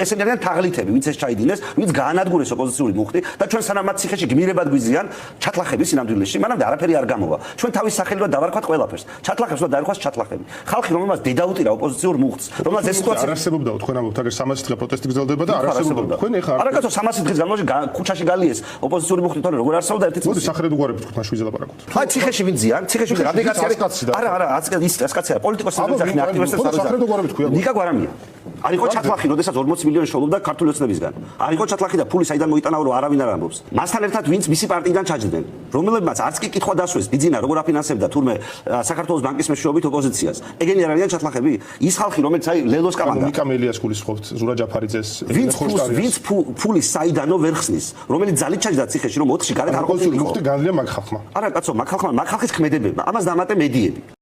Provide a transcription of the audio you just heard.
ესენი არიან თაღლითები, ვინც ეს ჩაიდინეს, ვინც გაანადგურეს ოპოზიციური მუხტი და ჩვენ სანამ მათ ციხეში გმირებად გვიზიან ჩათლახები სინამდვილეში, მანამდე არაფერი არ გამოვა. ჩვენ თავის სახელიდან დავარქვათ ყველაფერს. ჩათლახებს უნდა დაერქვას ჩათლახები. ხალხი რომელმაც დედაუტირა ოპოზიციურ მუხტს, რომელმაც ეს სიტუაცია არ არსებობდა თქვენ ამბობთ, აგერ 300 დღე პროტესტი გრძელდება და არ არსებობდა. თქვენ ეხლა არა კაცო 300 დღის განმავლობაში ქუჩაში გალიეს ოპოზიციური მუხტი თორე როგორ არსებობდა ერთი წელი. მოდი სახედო გვარებით თქვენ მაშინ ვილაპარაკოთ. აი ციხეში ვინ ძიან? ციხეში რადიკაცია არა, ის კაცია პოლიტიკოსი ძახნა აქტივისტებს არ სახედო გვარებით ქვია. ნიკა გვარამია. არ იყო ჩათლახი, როდესაც 40 მილიონი შოლობდა ქართული ოცნებისგან. არ იყო ჩათლახი და ფული საიდან მოიტანაო რომ არავინ არ ამბობს. მასთან ერთად ვინც მისი პარტიიდან ჩაჯდნენ, რომლებმაც არც კი კითხვა დასვეს ბიძინა როგორ აფინანსებდა თურმე საქართველოს ბანკის მეშვეობით ოპოზიციას. ეგენი არ არიან ჩათლახები? ის ხალხი რომელიც აი ლელოს კამაგა. ნიკა მელიას გულისხმობთ, ზურა ჯაფარიძეს, ვინც ფულის საიდანო ვერ ხსნის, რომელიც ძალით ჩაჯდა ციხეში რომ 4-ში გარეთ არ ყოფილიყო. მუხტი განლია მაგ ხალხმა. არა კაცო, მაგ ხალხის ქმედებებმა. ამას დამატე მედიები.